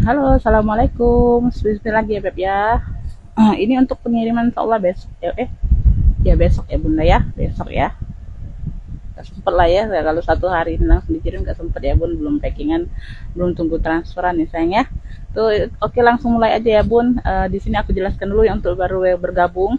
Halo, assalamualaikum. Bismillah lagi ya Beb ya. Ini untuk pengiriman insya Allah besok ya besok ya Bunda ya, besok ya. Gak sempet lah ya, kalau 1 hari ini langsung dikirim gak sempet ya Bun, belum packingan, belum tunggu transferan ya sayang ya. Tuh, oke langsung mulai aja ya Bun. Di sini aku jelaskan dulu ya untuk baru yang bergabung.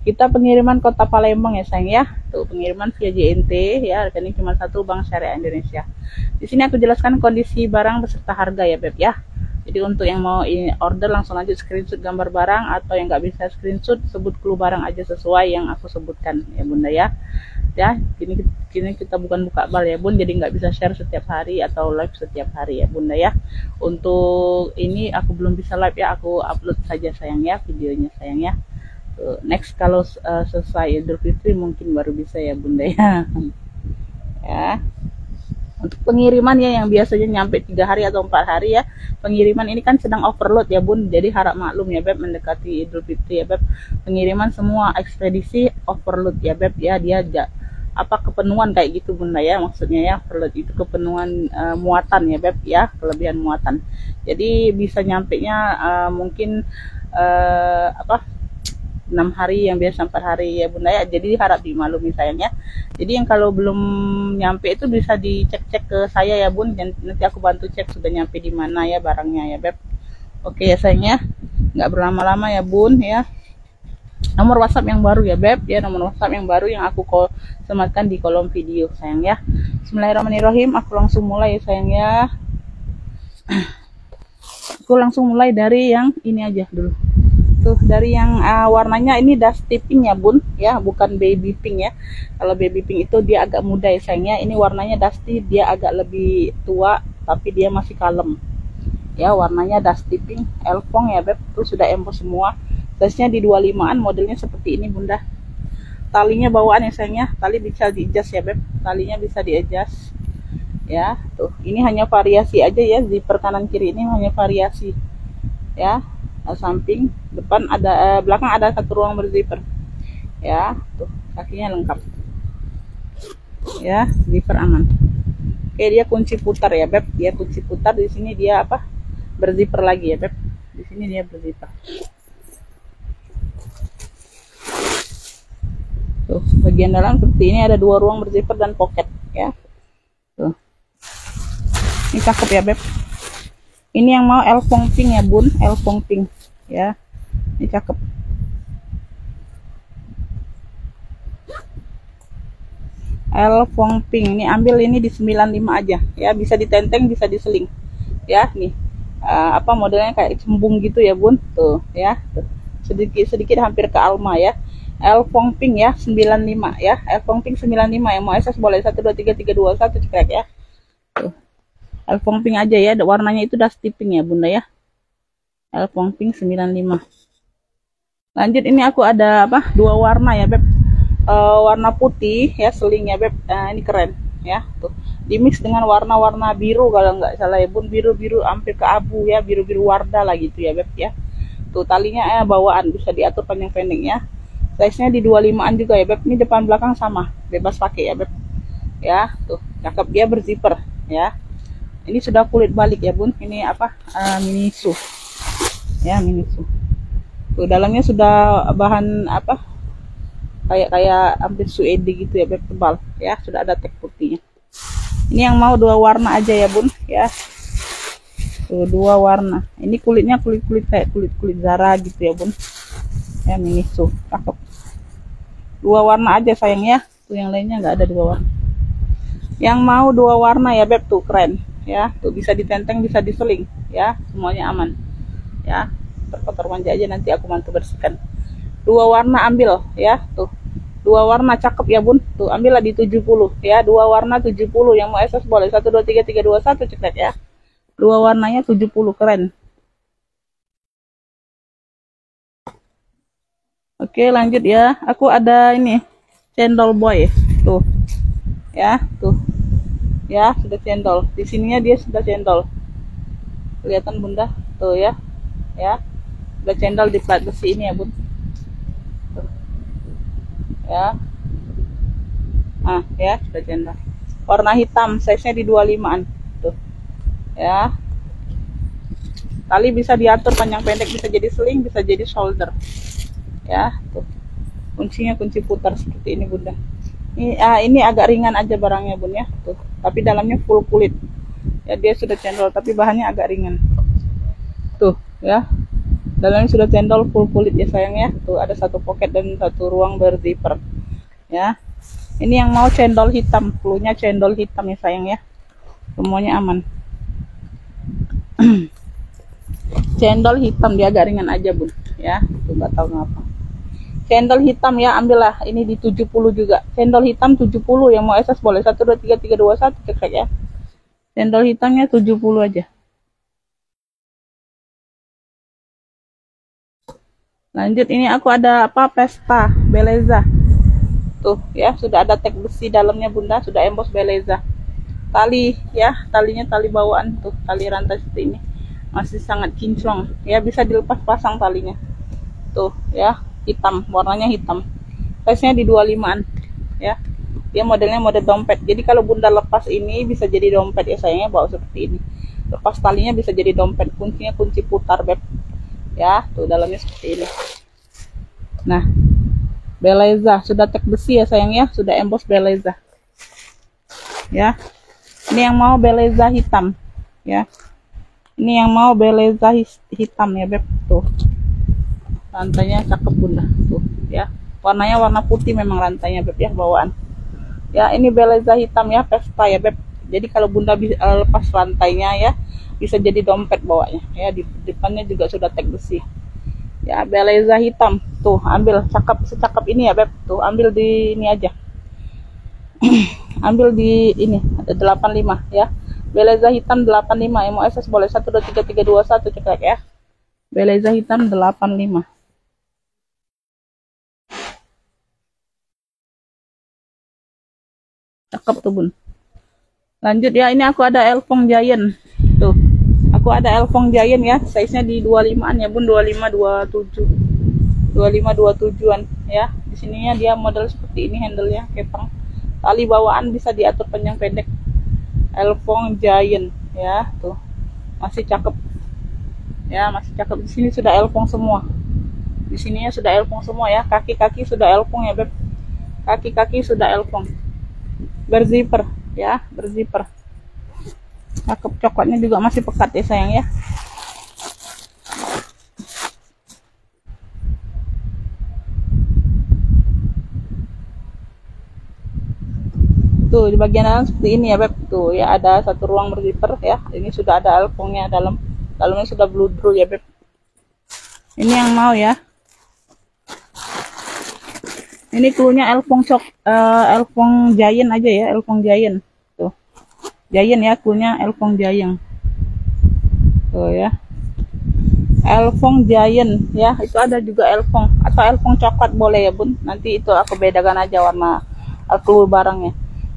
Kita pengiriman Kota Palembang ya sayang ya. Tuh pengiriman via JNT ya, rekening cuma satu Bank Syariah Indonesia. Di sini aku jelaskan kondisi barang beserta harga ya Beb ya. Jadi untuk yang mau ini order langsung lanjut screenshot gambar barang, atau yang nggak bisa screenshot sebut clue barang aja sesuai yang aku sebutkan ya Bunda ya. Ya, kini kita bukan buka bal ya Bun, jadi nggak bisa share setiap hari atau live setiap hari ya Bunda ya. Untuk ini aku belum bisa live ya, aku upload saja sayang ya videonya sayang ya. Next kalau selesai Idul Fitri mungkin baru bisa ya Bunda ya. Ya, untuk pengiriman ya yang biasanya nyampe 3 hari atau 4 hari ya, pengiriman ini kan sedang overload ya Bun, jadi harap maklum ya Beb, mendekati Idul Fitri ya Beb, pengiriman semua ekspedisi overload ya Beb ya, dia apa kepenuhan kayak gitu Bunda ya, maksudnya ya overload itu kepenuhan muatan ya Beb ya, kelebihan muatan, jadi bisa nyampe nya mungkin apa 6 hari, yang biasa 4 hari ya Bunda ya, jadi harap dimaklumi sayangnya. Jadi yang kalau belum nyampe itu bisa dicek-cek ke saya ya Bun, dan nanti aku bantu cek sudah nyampe di mana ya barangnya ya Beb. Oke ya sayangnya, nggak berlama-lama ya Bun ya. Nomor WhatsApp yang baru ya Beb ya, nomor WhatsApp yang baru yang aku sematkan di kolom video sayang ya. Bismillahirrahmanirrahim, aku langsung mulai ya sayang ya. Aku langsung mulai dari yang ini aja dulu. Tuh dari yang warnanya ini dusty pink ya Bun ya, bukan baby pink ya. Kalau baby pink itu dia agak muda ya sayangnya, ini warnanya dusty, dia agak lebih tua tapi dia masih kalem ya, warnanya dusty pink elfong ya Beb. Tuh sudah emboss semua, size nya di 25an, modelnya seperti ini Bunda. Talinya bawaan ya sayangnya, tali bisa di adjust ya Beb, talinya bisa di adjust ya. Tuh ini hanya variasi aja ya, zipper kanan kiri ini hanya variasi ya. Samping depan ada belakang ada satu ruang berzipper ya. Tuh kakinya lengkap ya, zipper aman. Oke, dia kunci putar ya Beb, dia kunci putar. Di sini dia apa, berzipper lagi ya Beb, di sini dia berzipper. Tuh bagian dalam seperti ini, ada 2 ruang berzipper dan pocket ya. Tuh ini cakep ya Beb. Ini yang mau elfong pink ya Bun, elfong pink ya, ini cakep. Elfong pink ini ambil ini di 95 aja ya, bisa ditenteng bisa diseling ya. Nih apa modelnya kayak cembung gitu ya Bun, tuh ya, tuh. sedikit hampir ke Alma ya. Elfong pink ya 95 ya, elfong pink 95, yang mau SS boleh 123321 cekrek ya. Tuh elfong pink aja ya, warnanya itu dusty pink ya Bunda ya, elfong pink 95. Lanjut ini aku ada apa, 2 warna ya Beb, warna putih ya seling ya Beb. Ini keren ya, tuh di mix dengan warna-warna biru kalau nggak salah ya Bun, biru-biru hampir ke abu ya, biru-biru warda lah gitu ya Beb ya. Tuh talinya bawaan bisa diatur panjang-pendek ya, size nya di 25an juga ya Beb. Ini depan belakang sama, bebas pakai ya Beb ya. Tuh cakep, dia berzipper ya. Ini sudah kulit balik ya Bun, ini apa, mini su ya, mini su. Tuh dalamnya sudah bahan apa, kayak hampir suede gitu ya Beb, tebal ya, sudah ada tag putihnya. Ini yang mau 2 warna aja ya Bun ya. Tuh 2 warna, ini kulitnya kulit kayak kulit Zara gitu ya Bun ya, mini su cakep. 2 warna aja sayang ya, tuh yang lainnya nggak ada 2 warna. Yang mau 2 warna ya Beb, tuh keren ya, tuh bisa ditenteng bisa diseling ya, semuanya aman ya. Terkotor manja aja nanti aku bantu bersihkan. 2 warna ambil ya, tuh 2 warna cakep ya Bun, tuh ambillah di 70 ya, 2 warna 70, yang mau SS boleh 123321 cekrek ya. 2 warnanya 70, keren. Oke lanjut ya, aku ada ini cendol boy tuh ya, tuh ya sudah cendol, di sininya dia sudah cendol, kelihatan Bunda tuh ya, ya udah cendol di plat besi ini ya Bun, tuh ya. Ya sudah cendol, warna hitam, size nya di 25an tuh ya. tali bisa diatur panjang pendek, bisa jadi sling, bisa jadi shoulder ya. Tuh kuncinya kunci putar seperti ini bunda. Ini agak ringan aja barangnya bun ya, tuh tapi dalamnya full kulit ya. Dia sudah cendol tapi bahannya agak ringan tuh ya. Dalamnya sudah cendol full kulit ya sayang ya. Tuh ada satu pocket dan satu ruang berzipper ya. Ini yang mau cendol hitam, cluenya cendol hitam ya sayang ya. Semuanya aman. Cendol hitam, dia agak ringan aja bun ya. Tuh nggak tahu kenapa. Cendol hitam ya, ambillah ini di 70 juga. Cendol hitam 70, yang mau SS boleh 1 2 3 3 2 1 cek ya. Cendol hitamnya 70 aja. Lanjut, ini aku ada apa? Pesta Beleza. Tuh ya, sudah ada tag besi dalamnya bunda, sudah emboss Beleza. Tali ya, talinya tali bawaan tuh, tali rantai seperti ini. Masih sangat kinclong ya, bisa dilepas pasang talinya. Tuh ya, hitam, warnanya hitam. Size-nya di 25-an ya. Dia modelnya model dompet. Jadi kalau bunda lepas ini bisa jadi dompet ya sayangnya, bawa seperti ini. Lepas talinya bisa jadi dompet. Kuncinya kunci putar beb. Ya, tuh dalamnya seperti ini. Nah, Beleza sudah tag besi ya sayang ya, sudah emboss Beleza. Ya. Ini yang mau Beleza hitam ya. Ini yang mau Beleza hitam ya beb. Tuh. Rantainya cakep bunda tuh ya, warnanya warna putih memang rantainya beb ya, bawaan ya. Ini Beleza hitam ya, Pesta ya beb. Jadi kalau bunda bisa lepas rantainya ya, bisa jadi dompet bawanya ya. Di depannya juga sudah tag besi ya. Beleza hitam tuh, ambil cakep secakep ini ya beb. Tuh ambil di ini aja. Ambil di ini ada 85 ya. Beleza hitam 85, yang mau SS boleh 1 2 3 3 2 1 ceklek ya. Beleza hitam 85. Cakep tuh bun. Lanjut ya, ini aku ada Elfong Giant tuh. Aku ada Elfong Giant ya, size nya di 25an ya bun, 25 27 27an ya. Di sininya dia model seperti ini, handle-nya kepang. Tali bawaan bisa diatur panjang pendek. Elfong Giant ya, tuh masih cakep ya, masih cakep. Di sini sudah Elfong semua. Di sininya sudah Elfong semua ya. Kaki-kaki sudah Elfong ya beb. Kaki-kaki sudah Elfong. Berzipper ya, berzipper. Cakep, coklatnya juga masih pekat ya sayang ya. Tuh di bagian dalam seperti ini ya beb. Tuh ya, ada satu ruang berzipper ya. Ini sudah ada Elfongnya dalamnya sudah bludru ya beb. Ini yang mau ya. Ini cluenya Elfong Elfong Giant aja ya, Elfong Giant. Tuh. Giant ya, cluenya Elfong Giant. Tuh ya. Elfong Giant ya, itu ada juga Elfong atau Elfong coklat boleh ya bun. Nanti itu aku bedakan aja warna clue barangnya.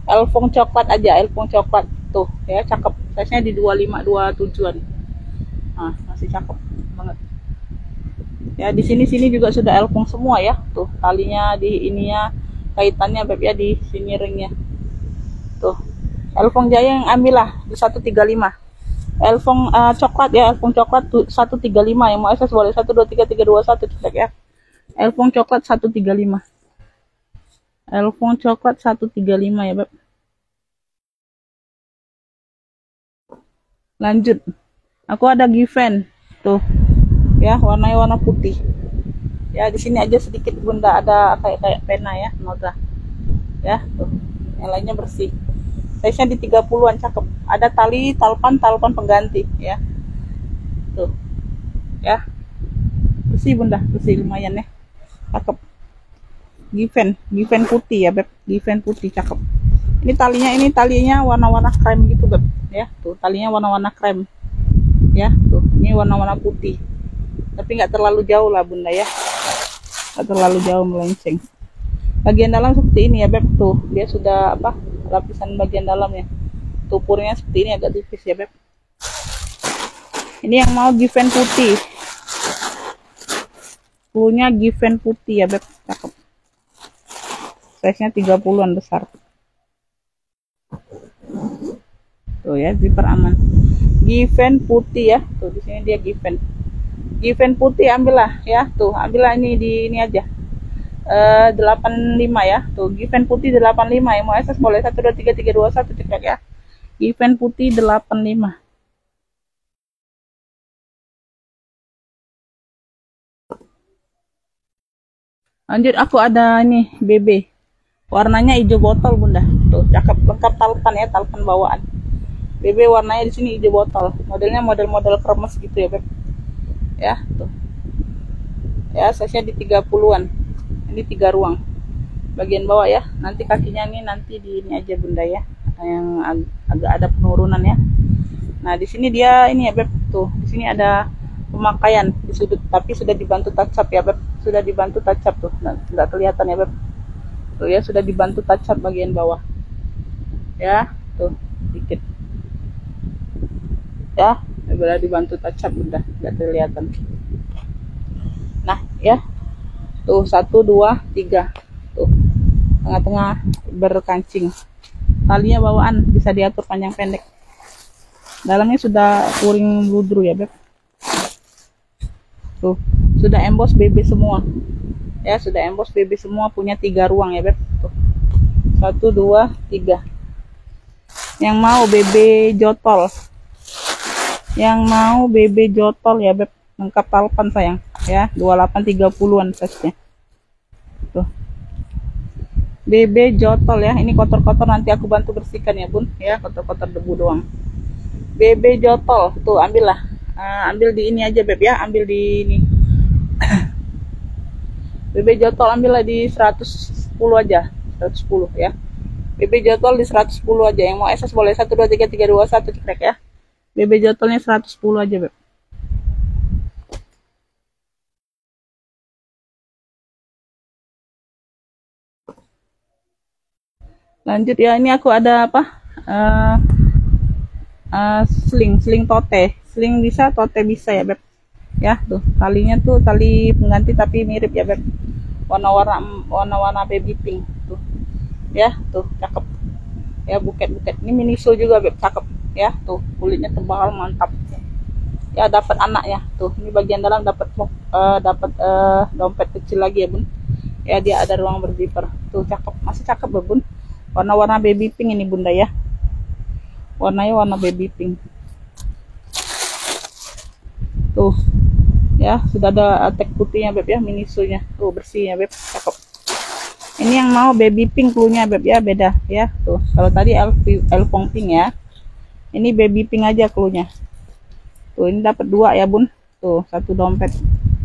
Elfong coklat aja, Elfong coklat tuh ya, cakep. Size-nya di 25 27-an. Nah, masih cakep banget. Ya di sini juga sudah Elfong semua ya. Tuh talinya di ininya, kaitannya beb ya, di sini ringnya. Tuh Elfong Jaya yang ambillah di 135. Elfong coklat ya, Elfong coklat 135, yang mau SS boleh 1 2 3 3 2 1 cetak ya. Elfong coklat 135. Elfong coklat 135 ya beb. Lanjut, aku ada Given tuh ya, warnanya warna putih ya. Di sini aja sedikit bunda ada kayak pena ya, noda ya. Tuh yang lainnya bersih. Size nya di 30-an, cakep. Ada tali talpan pengganti ya. Tuh ya, bersih bunda, bersih lumayan ya, cakep. Given putih ya beb, Given putih cakep. Ini talinya warna-warna krem gitu beb ya. Tuh talinya warna-warna krem ya. Tuh ini warna-warna putih, tapi nggak terlalu jauh lah bunda ya, nggak terlalu jauh melenceng. Bagian dalam seperti ini ya beb. Tuh dia sudah apa, lapisan bagian dalamnya tuh purnya seperti ini, agak tipis ya beb. Ini yang mau Given putih, punya Given putih ya beb, cakep. Size nya 30-an besar tuh ya, zipper aman. Given putih ya. Tuh di sini dia given. Given putih ambillah ya. Tuh, ambillah ini di ini aja. 85 ya. Tuh, given putih 85 ya. Mau SS boleh 123321 cekrek ya. Given putih 85. Lanjut, aku ada ini BB. Warnanya hijau botol, Bunda. Tuh, cakep, lengkap talpan ya, talpan bawaan. BB warnanya di sini hijau botol. Modelnya model-model kremes gitu ya, Beb. Ya, tuh. Ya, size-nya di 30-an. Ini 3 ruang. Bagian bawah ya. Nanti kakinya nih nanti di ini aja, Bunda ya. Yang agak ada penurunan ya. Nah, di sini dia ini ya, Beb. Tuh, di sini ada pemakaian di sudut, tapi sudah dibantu touch up ya, Beb. Sudah dibantu touch up tuh. Nah, nggak kelihatan ya, Beb. Tuh ya, sudah dibantu touch up bagian bawah. Ya, tuh dikit. Ya, sudah dibantu touch up, Bunda. Nggak kelihatan. Nah, ya. Tuh 1 2 3. Tuh. Tengah-tengah berkancing. Talinya bawaan bisa diatur panjang pendek. Dalamnya sudah puring bludru ya, Beb. Tuh, sudah emboss BB semua. Ya, sudah emboss BB semua, punya 3 ruang ya, Beb. Tuh. 1 2 3. Yang mau BB jotol. Yang mau BB jotol ya, Beb. Lengkap talpan sayang, ya. 28 30-an size-nya. Tuh. BB jotol ya. Ini kotor-kotor nanti aku bantu bersihkan ya, Bun. Ya, kotor-kotor debu doang. BB jotol, tuh ambillah. Ambil di ini aja, Beb ya. Ambil di ini. BB jotol ambillah di 110 aja. 110 ya. BB jotol di 110 aja. Yang mau SS boleh 123321 cekrek ya. BB jotolnya 110 aja, Beb. Lanjut ya, ini aku ada apa? Sling tote. Sling bisa, tote bisa ya, Beb. Ya, tuh talinya tuh tali pengganti tapi mirip ya, Beb. Warna-warna baby pink tuh. Ya, tuh cakep. Ya, buket-buket. Ini miniso juga, Beb, cakep. Ya, tuh kulitnya tebal mantap. Ya, dapat anaknya. Tuh, ini bagian dalam dapat dompet kecil lagi ya, Bun. Ya, dia ada ruang berzipper. Tuh cakep, masih cakep, Bun. Warna-warna baby pink ini, Bunda ya. Warnanya warna baby pink. Tuh. Ya, sudah ada tag putihnya, Beb ya, minisunya. Tuh bersih ya, Beb. Cakep. Ini yang mau baby pink cluenya, Beb ya, beda ya. Tuh, kalau tadi elfong pink ya. Ini baby pink aja cluenya. Tuh, ini dapat 2 ya, Bun. Tuh, 1 dompet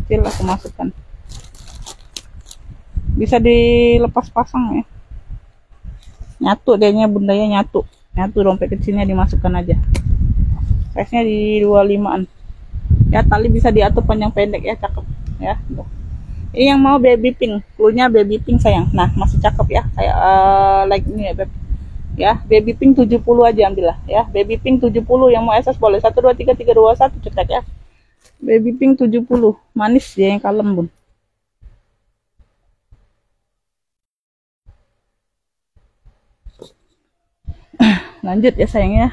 kecil aku masukkan. Bisa dilepas pasang ya. Nyatu dehnya, Bunda ya, nyatu dompet kecilnya dimasukkan aja. Size nya di 25an ya. Tali bisa diatur panjang pendek ya, cakep ya. Ini yang mau baby pink, cluenya baby pink sayang. Nah, masih cakep ya, kayak like ini ya, Beb ya. Baby pink 70 aja ambillah ya. Baby pink 70, yang mau SS boleh 123321 cekrek ya. Baby pink 70, manis ya, yang kalem, Bun. Lanjut ya sayang ya.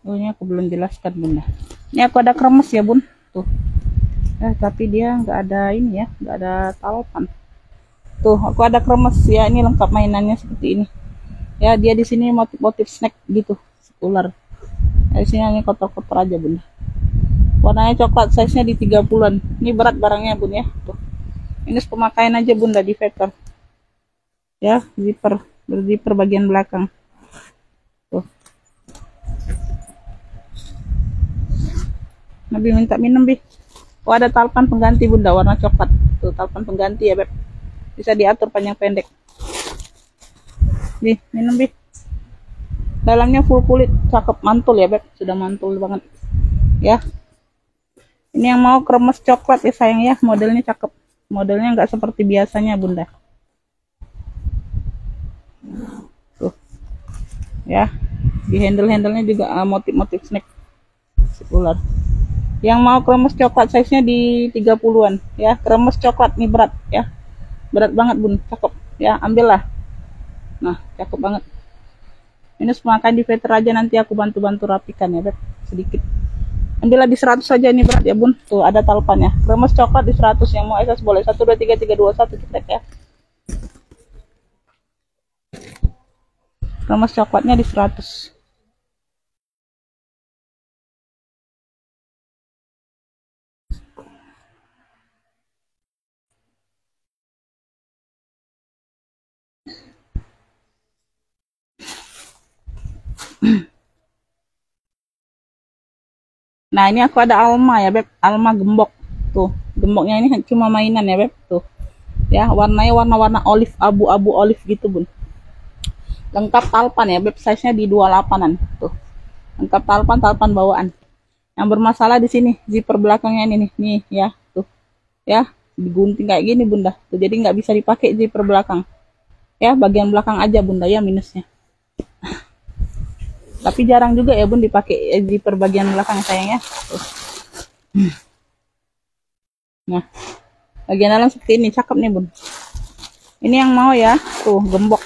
Oh, ini aku belum jelaskan, Bunda. Ini aku ada kremes ya, Bun. Tuh. Tapi dia nggak ada ini ya, nggak ada talpan. Tuh, aku ada kremes ya. Ini lengkap mainannya seperti ini. Ya, dia di sini motif-motif snack gitu, ular. Di sini ini kotor-kotor aja, Bunda. Warnanya coklat, size-nya di 30-an. Ini berat barangnya, Bun ya. Tuh. Ini pemakaian aja, Bunda, di vector. Ya, zipper, berzipper bagian belakang. Tuh. Nabi minta minum, Bi. Oh, ada talpan pengganti, Bunda, warna coklat. Tuh, talpan pengganti ya, Beb. Bisa diatur panjang pendek. Bi, minum, Bi. Dalamnya full kulit, cakep, mantul ya, Beb. Sudah mantul banget. Ya. Ini yang mau kremes coklat ya, sayang ya. Modelnya cakep. Modelnya nggak seperti biasanya, Bunda. Tuh. Ya. Di handle-handlenya juga motif-motif snack ular. Yang mau kremes coklat size nya di 30-an ya. Kremes coklat nih berat ya, berat banget bun, cakep ya, ambillah. Nah cakep banget. Ini semua akan di filter aja, nanti aku bantu-bantu rapikan ya beb, sedikit. Ambillah di 100 saja, ini berat ya bun. Tuh ada talpannya. Kremes coklat di 100, yang mau SS boleh 1 2 3 3 2 1 cetek ya. Kremes coklatnya di 100. Nah ini aku ada Alma ya beb, Alma gembok. Tuh gemboknya ini cuma mainan ya beb. Tuh ya, warnanya warna-warna olive, abu-abu olive gitu bun. Lengkap talpan ya beb, size nya di 28an. Tuh lengkap talpan, talpan bawaan. Yang bermasalah di sini zipper belakangnya ini nih ya. Tuh ya, digunting kayak gini bunda. Tuh jadi nggak bisa dipakai zipper belakang ya, bagian belakang aja bunda ya minusnya. Tapi jarang juga ya bun dipakai zipper bagian belakang sayangnya. Nah bagian dalam seperti ini, cakep nih bun. Ini yang mau ya, tuh gembok.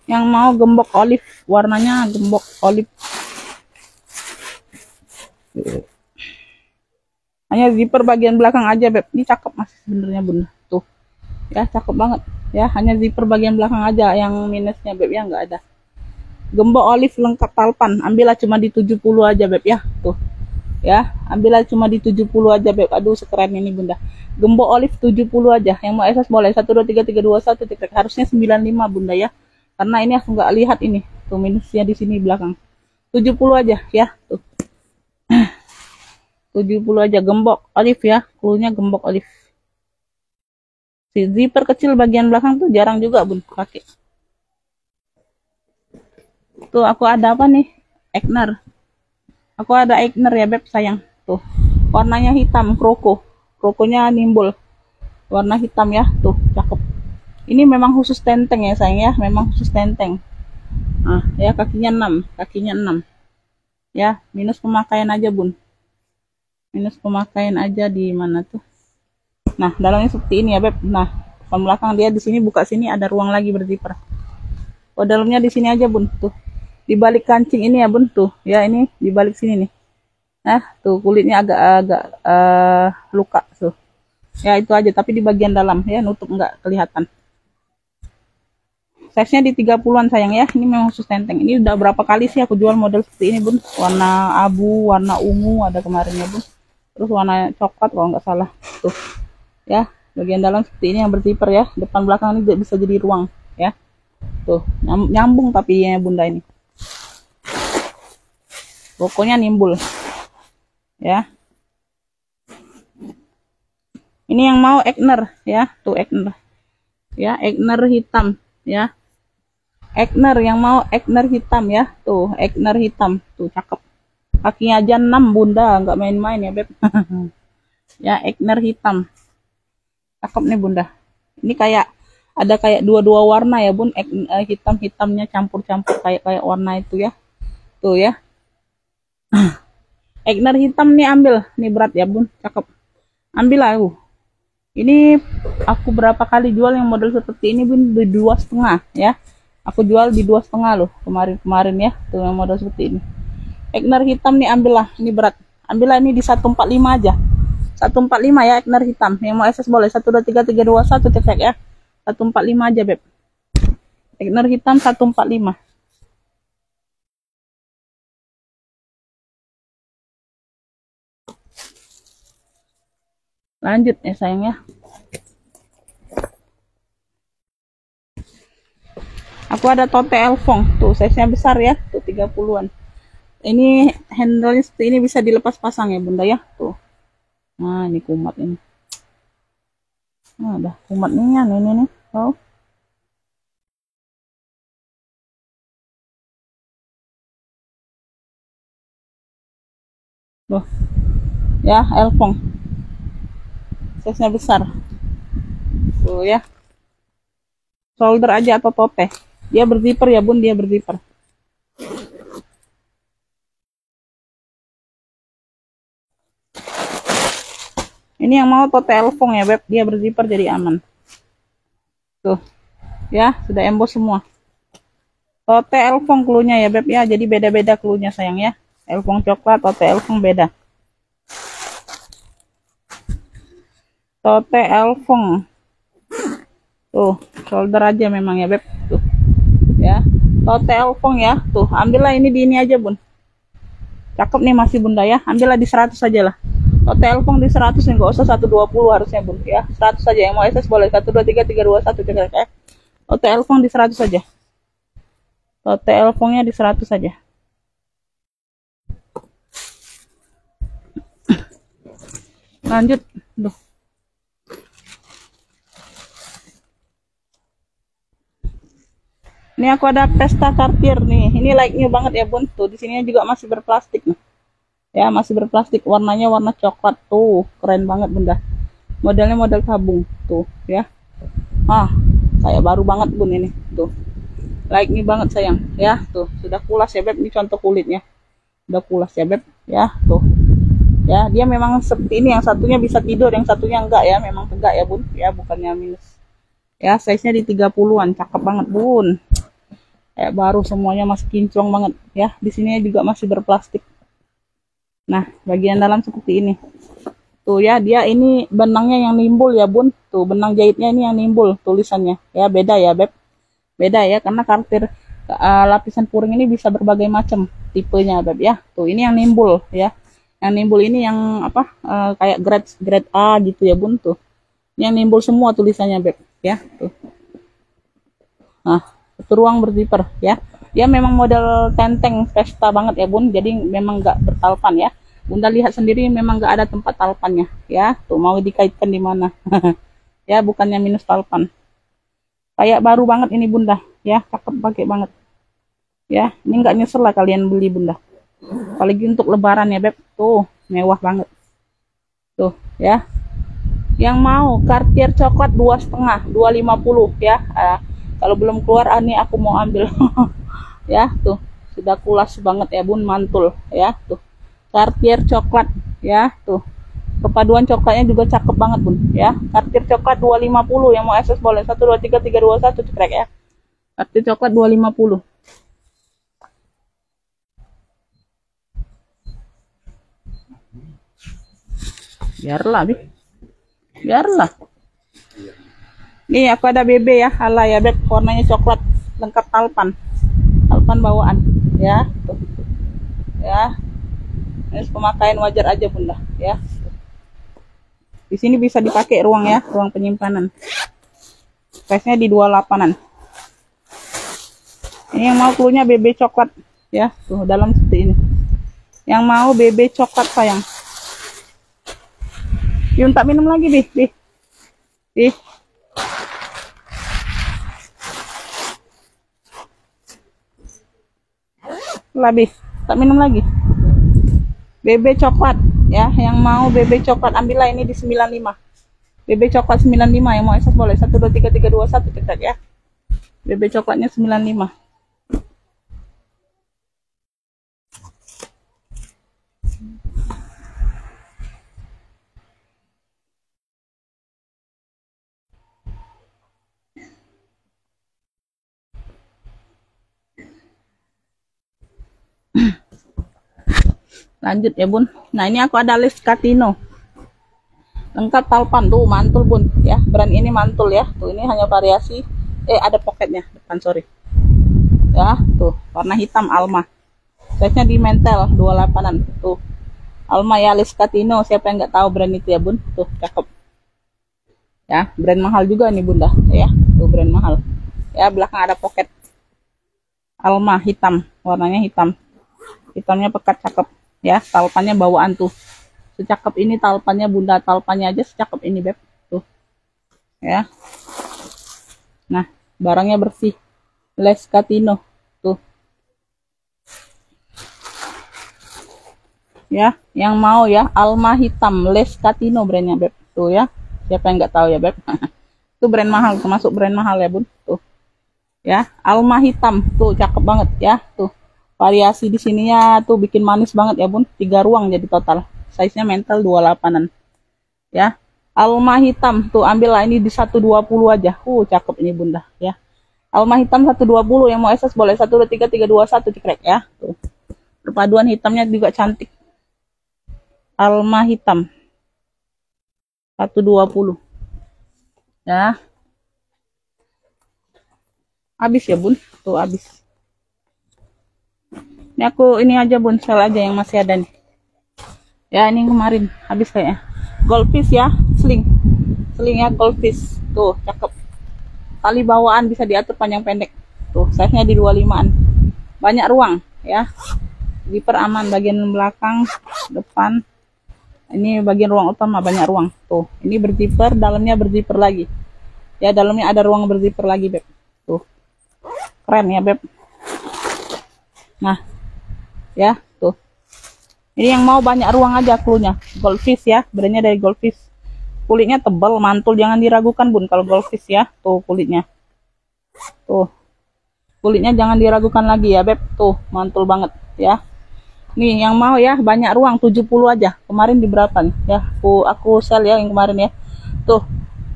Yang mau gembok olive, warnanya gembok olive. Hanya zipper bagian belakang aja beb, ini cakep masih sebenarnya bun. Tuh ya cakep banget ya, hanya zipper bagian belakang aja yang minusnya beb ya, nggak ada. Gembok olive lengkap talpan, ambillah cuma di 70 aja beb ya. Tuh ya, ambillah cuma di 70 aja beb. Aduh sekeren ini bunda. Gembok olive 70 aja, yang mau SS boleh 1 2 3 3 2 1 cetek. Harusnya 95 bunda ya, karena ini aku nggak lihat ini tuh minusnya di sini belakang. 70 aja ya. Tuh 70 aja gembok olive ya, cluenya gembok olive. Si zipper kecil bagian belakang tuh jarang juga bun pakai. Tuh aku ada apa nih, Egner. Aku ada Egner ya beb sayang. Tuh warnanya hitam, krokonya nimbul warna hitam ya. Tuh cakep. Ini memang khusus tenteng ya sayang ya, memang khusus tenteng. Nah ya, kakinya 6 ya, minus pemakaian aja bun, minus pemakaian aja di mana tuh. Nah dalamnya seperti ini ya beb. Nah depan belakang dia di sini, buka sini ada ruang lagi berzipper. Oh dalamnya di sini aja bun. Tuh di balik kancing ini ya bun. Tuh ya, ini di balik sini nih. Nah tuh kulitnya agak luka tuh ya, itu aja. Tapi di bagian dalam ya, nutup nggak kelihatan. Size nya di 30-an sayang ya. Ini memang khusus tenteng. Ini udah berapa kali sih aku jual model seperti ini bun. Warna abu, warna ungu ada kemarin ya bun, terus warna coklat kalau nggak salah. Tuh ya, bagian dalam seperti ini yang berzipper ya. Depan belakang ini bisa jadi ruang ya. Tuh nyambung tapi ya bunda, ini pokoknya nimbul ya. Ini yang mau Egner ya. Tuh Egner ya, Egner hitam ya. Egner yang mau Egner hitam ya. Tuh Egner hitam tuh cakep. Kakinya aja 6 bunda, nggak main-main ya beb. Ya Egner hitam cakep nih bunda. Ini kayak ada kayak dua-dua warna ya bun, hitam-hitamnya campur-campur kayak warna itu ya. Tuh ya. Egner hitam nih, ambil nih, berat ya bun, cakep. Ambil lah. Ini aku berapa kali jual yang model seperti ini bun, di 2,5 ya. Aku jual di 2,5 loh kemarin ya. Tuh yang model seperti ini. Egner hitam nih, ambillah, ini berat. Ambillah ini di 145 aja. 145 ya Egner hitam. Yang mau SS boleh 1 2 3 3 2 1 cetek ya. 145 aja beb. Egner hitam 145. Lanjut ya sayang ya. Aku ada tote elfong. Tuh size-nya besar ya. Tuh 30-an. Ini handle-nya seperti ini, bisa dilepas pasang ya bunda ya. Tuh. Nah ini kumat ini. Nah ada kumatnya ini nih. Oh. Tuh. Ya elfong. Size-nya besar. Tuh ya. Shoulder aja atau tote. Dia berzipper ya bun, dia berzipper. Ini yang mau tote elfong ya beb, dia berzipper jadi aman. Tuh ya, sudah emboss semua. Tote elfong cluenya ya beb ya, jadi beda-beda cluenya sayang ya. Elfong coklat, tote elfong beda. Tote elfong tuh shoulder aja memang ya beb, tuh ya tote elfong ya, tuh ambillah ini di ini aja bun, cakep nih masih bunda ya, ambillah di 100 aja lah. Tote elfong di 100 nih, nggak usah 120 harusnya bun ya, 100 saja. Yang mau SS boleh 123 321 cekrek ya. Tote elfong di 100 saja. Tote elfongnya di 100 saja. Lanjut, duh. Ini aku ada pesta Cartier nih. Ini like new banget ya bun. Tuh di sini juga masih berplastik nih. Ya masih berplastik, warnanya warna coklat tuh, keren banget bunda. Modelnya model tabung tuh ya, kayak baru banget bun ini tuh, like nih banget sayang ya. Tuh sudah kulas ya beb, ini contoh kulitnya udah kulas ya beb ya. Tuh ya, dia memang seperti ini, yang satunya bisa tidur, yang satunya enggak ya, memang tegak ya bun ya, bukannya minus ya. Size nya di 30-an, cakep banget bun, kayak baru, semuanya masih kinclong banget ya. Di sini juga masih berplastik. Nah, bagian dalam seperti ini. Tuh ya, dia ini benangnya yang nimbul ya bun. Tuh, benang jahitnya ini yang nimbul tulisannya. Ya, beda ya beb. Beda ya, karena Cartier lapisan puring ini bisa berbagai macam tipenya beb ya. Tuh, ini yang nimbul ya. Yang nimbul ini yang apa? Kayak grade A gitu ya bun tuh. Ini yang nimbul semua tulisannya beb ya. Tuh. Nah, satu ruang berzipper ya. Dia memang model tenteng pesta banget ya bun, jadi memang nggak bertalpan ya. Bunda lihat sendiri memang nggak ada tempat talpannya ya. Tuh mau dikaitkan di mana? Ya bukannya minus talpan. Kayak baru banget ini bunda ya, cakep pakai banget. Ya ini nggak nyesel lah kalian beli bunda. Apalagi untuk lebaran ya beb, tuh mewah banget. Tuh ya. Yang mau Cartier coklat 2,5, 250 ya. Kalau belum keluar ini aku mau ambil. Ya tuh sudah kulas banget ya bun, mantul ya. Tuh Cartier coklat ya, tuh kepaduan coklatnya juga cakep banget bun ya. Cartier coklat 250, yang mau SS boleh 123 321 cekrek ya. Cartier coklat 250. Biarlah bi, biarlah. Nih aku ada BB ya, ala ya beb, warnanya coklat, lengkap talpan bawaan ya. Tuh ya, ini pemakaian wajar aja bunda ya. Di sini bisa dipakai ruang ya, ruang penyimpanan. Size nya di 28an. Ini yang mau cluenya BB coklat ya, tuh dalam seperti ini. Yang mau BB coklat sayang. Yun tak minum lagi bi. Lebih tak minum lagi. BB coklat ya, yang mau BB coklat ambillah ini di 95. BB coklat 95, yang mau SS boleh 123 321 cekrek ya. BB coklatnya 95. Lanjut ya bun. Nah ini aku ada Lescatino, lengkap talpan tuh, mantul bun ya. Brand ini mantul ya. Tuh ini hanya variasi, ada poketnya depan, sorry ya. Tuh warna hitam Alma, size nya di mentel 28an. Tuh Alma ya, Lescatino, siapa yang nggak tahu brand itu ya bun. Tuh cakep ya, brand mahal juga nih bunda ya. Tuh brand mahal ya. Belakang ada poket Alma hitam, warnanya hitamnya pekat, cakep ya. Talpannya bawaan tuh, secakep ini talpannya bunda, talpannya aja secakep ini beb tuh ya. Nah barangnya bersih, Lescatino tuh ya. Yang mau ya Alma hitam, Lescatino brandnya beb tuh ya. Siapa yang nggak tahu ya beb. Itu brand mahal, termasuk brand mahal ya bun tuh ya. Alma hitam tuh cakep banget ya. Tuh variasi di sininya tuh bikin manis banget ya bun. 3 ruang jadi total. Size nya mental 28an. ya. Alma hitam tuh, ambillah ini di 120 aja. Cakep ini bunda ya. Alma hitam 120, yang mau SS boleh 123 321 cekrek ya. Tuh. Perpaduan hitamnya juga cantik. Alma hitam 120 ya. Habis ya bun, tuh habis. Ini aku ini aja bun, sel aja yang masih ada nih. Ya ini kemarin habis kayaknya. Goldfish ya, sling ya goldfish. Tuh cakep. Tali bawaan bisa diatur panjang pendek. Tuh size nya di 25an. Banyak ruang ya. Zipper aman bagian belakang, depan. Ini bagian ruang utama banyak ruang. Tuh ini berzipper, dalamnya berzipper lagi. Ya dalamnya ada ruang berzipper lagi beb. Tuh keren ya beb. Nah ya tuh. Ini yang mau banyak ruang aja cluenya. Goldfish ya, brandnya dari Goldfish. Kulitnya tebal, mantul, jangan diragukan bun kalau Goldfish ya. Tuh kulitnya. Tuh. Kulitnya jangan diragukan lagi ya beb. Tuh, mantul banget ya. Nih yang mau ya banyak ruang 70 aja. Kemarin di berapa nih ya? Aku sel ya yang kemarin ya. Tuh.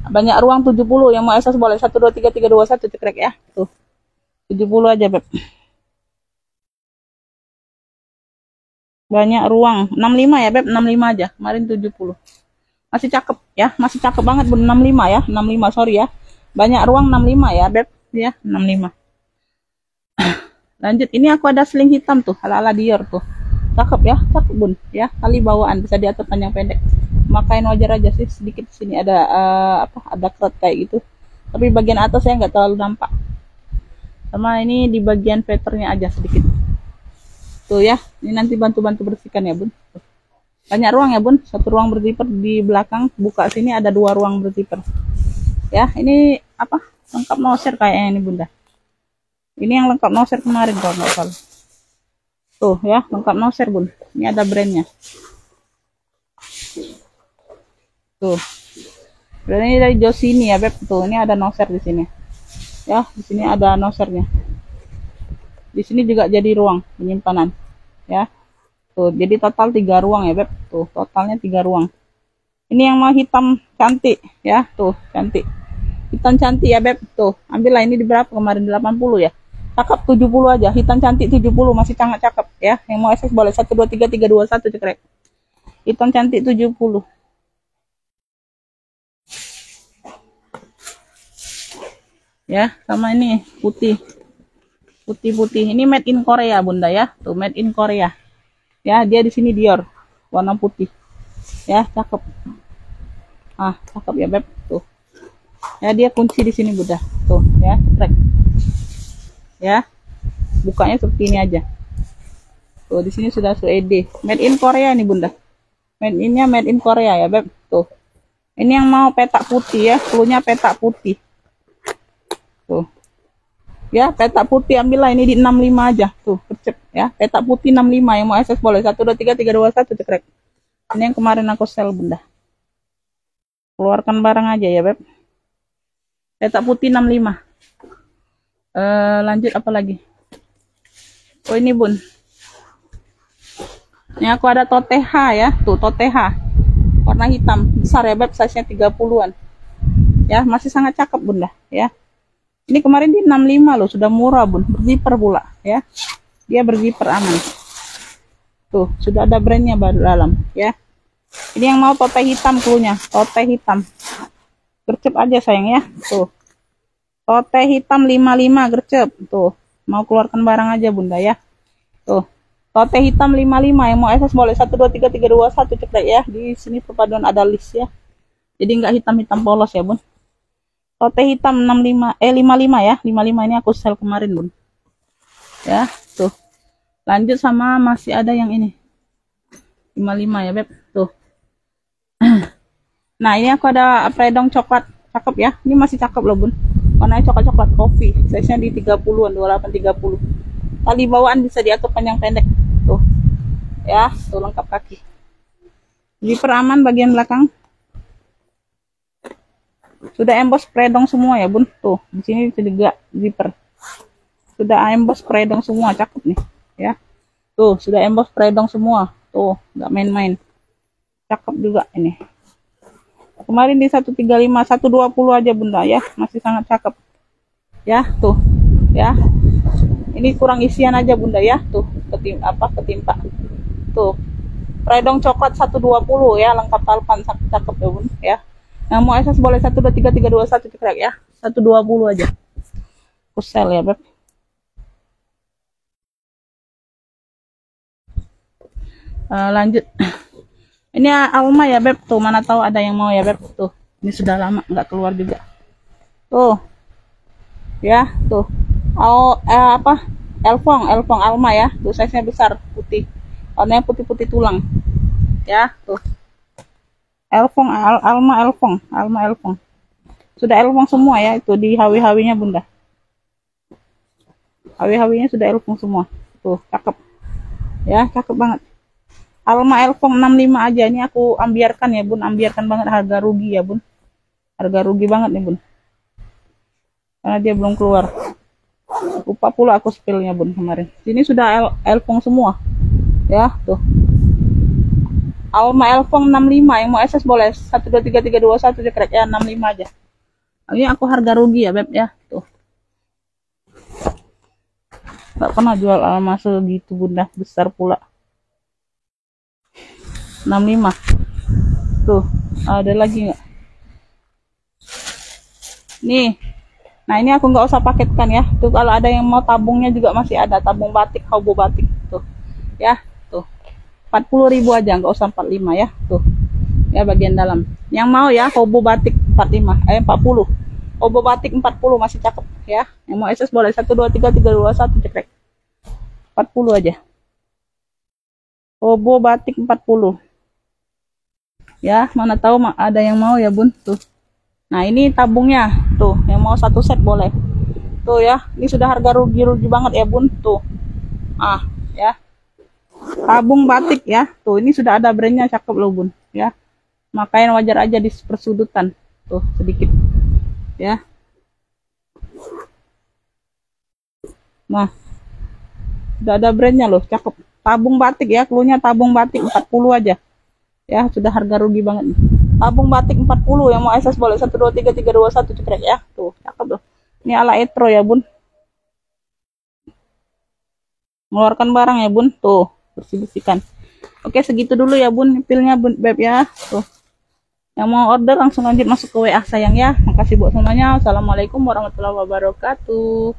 Banyak ruang 70, yang mau SS boleh 123 321 cekrek ya. Tuh. 70 aja beb. Banyak ruang 65 ya beb, 65 aja. Kemarin 70. Masih cakep ya, masih cakep banget bun. 65 ya, 65 sorry ya. Banyak ruang 65 ya beb ya, 65. Lanjut, ini aku ada sling hitam tuh, ala-ala Dior tuh. Cakep ya, cakep bun ya. Tali bawaan bisa diatur panjang pendek. Makain wajar aja sih, sedikit sini ada ada kret kayak gitu. Tapi bagian atas saya nggak terlalu nampak. Sama ini di bagian veternya aja sedikit. Tuh ya, ini nanti bantu-bantu bersihkan ya bun. Banyak ruang ya bun, satu ruang berzipper di belakang, buka sini ada 2 ruang berzipper. Ya, ini apa? Lengkap noser kayaknya ini bunda. Ini yang lengkap noser kemarin kalau nggak salah. Tuh ya, lengkap noser bun. Ini ada brandnya. Tuh. Brandnya dari Josini ya beb. Tuh, ini ada noser di sini. Ya, di sini ada nosernya. Di sini juga jadi ruang penyimpanan ya. Tuh jadi total 3 ruang ya beb. Tuh totalnya 3 ruang. Ini yang mau hitam cantik ya. Tuh cantik, hitam cantik ya beb. Tuh ambillah ini di berapa kemarin, 80 ya. Cakep 70 aja, hitam cantik 70 masih sangat cakep ya. Yang mau SS boleh 123 321 cekrek. Hitam cantik 70 ya. Sama ini putih ini made in Korea bunda ya. Tuh made in Korea ya. Dia di sini Dior warna putih ya, cakep. Cakep ya beb. Tuh ya, dia kunci di sini bunda. Tuh ya, trek ya, bukanya seperti ini aja. Tuh di sini sudah suede, made in Korea nih bunda. Made in Korea ya beb. Tuh ini yang mau petak putih ya, cluenya petak putih. Tuh ya, petak putih ambillah ini di 65 aja. Tuh kecep ya, petak putih 65, yang mau SS boleh 123 321 cekrek. Ini yang kemarin aku sel bunda. Keluarkan barang aja ya beb. Petak putih 65. Lanjut apa lagi? Oh ini bun, ini aku ada toteha ya. Tuh toteha warna hitam besar ya beb, size nya 30an ya, masih sangat cakep bunda ya. Ini kemarin di 65 loh, sudah murah bun, berzipper pula ya. Dia berzipper aman. Tuh sudah ada brandnya baru dalam ya. Ini yang mau tote hitam cluenya, tote hitam gercep aja sayang ya. Tuh tote hitam 55 gercep. Tuh mau keluarkan barang aja bunda ya. Tuh tote hitam 55, yang mau SS boleh 123 321 cekrek ya. Di sini perpaduan ada list ya, jadi nggak hitam-hitam polos ya bun. Tote hitam 55 ya, 55 ini aku sel kemarin bun ya. Tuh lanjut sama masih ada yang ini 55 ya beb. Tuh nah ini aku ada predong coklat cakep ya, ini masih cakep loh bun, warnanya coklat coffee, size nya di 30an 28 30. Tali bawaan bisa diatur panjang pendek. Tuh ya, tuh lengkap kaki, zipper aman bagian belakang. Sudah emboss predong semua ya bun. Tuh di sini juga zipper sudah emboss predong semua, cakep nih ya. Tuh sudah emboss predong semua. Tuh nggak main-main, cakep juga ini. Kemarin di 135, 120 aja bunda ya, masih sangat cakep. Ya, tuh. Ya. Ini kurang isian aja bunda ya, tuh. Ketimpa. Tuh. Redong coklat 120 ya, lengkap talpan, cakep ya bun ya. Yang mau SS boleh 123321 cekrek ya. 120 aja. Kusel ya, Beb. Lanjut. Ini Alma ya, Beb. Tuh, mana tahu ada yang mau ya, Beb. Tuh. Ini sudah lama nggak keluar juga. Tuh. Ya, tuh. Elfong Alma ya. Tuh size-nya besar, putih. Warnanya putih-putih tulang. Ya, tuh. Alma Elfong. Sudah Elfong semua ya, itu di hawi-hawinya bunda. Hawi-hawinya sudah Elfong semua. Tuh, cakep. Ya, cakep banget. Alma Elfong 65 aja. Ini aku ambiarkan ya bun, ambiarkan banget, harga rugi ya bun. Harga rugi banget nih bun. Karena dia belum keluar. 40 aku spillnya bun kemarin. Sini sudah Elfong semua. Ya, tuh. Alma Elfong 65, yang mau SS boleh 123321 cekrek ya, 65 aja. Ini aku harga rugi ya Beb ya, tuh. Gak pernah jual Alma segitu bunda, besar pula. 65. Tuh, ada lagi nggak? Nih. Nah, ini aku nggak usah paketkan ya. Tuh, kalau ada yang mau tabungnya juga masih ada, tabung batik, hobo batik tuh. Ya, tuh. 40.000 aja, nggak usah 45 ya, tuh. Ya, bagian dalam. Yang mau ya, hobo batik 40. Hobo batik 40 masih cakep ya. Yang mau SS boleh 123321 cekrek. 40 aja. Hobo batik 40. Ya, mana tahu ada yang mau ya bun, tuh. Nah, ini tabungnya, tuh. Yang mau satu set boleh. Tuh ya, ini sudah harga rugi banget ya bun, tuh. Ya. Tabung batik ya, tuh. Ini sudah ada brandnya, cakep loh bun, ya. Makanya wajar aja di persudutan, tuh sedikit, ya. Nah, sudah ada brandnya loh, cakep. Tabung batik ya, klunya tabung batik 40 aja. Ya, sudah harga rugi banget nih. Tabung batik 40, yang mau SS boleh 123321 cekrek ya. Tuh, cakep loh. Ini ala etro ya, Bun. Mengeluarkan barang ya, Bun. Tuh, bersih-bersihkan. Oke, segitu dulu ya, Bun. Pilnya Bun Beb ya. Tuh. Yang mau order langsung lanjut masuk ke WA sayang ya. Makasih buat semuanya. Assalamualaikum warahmatullahi wabarakatuh.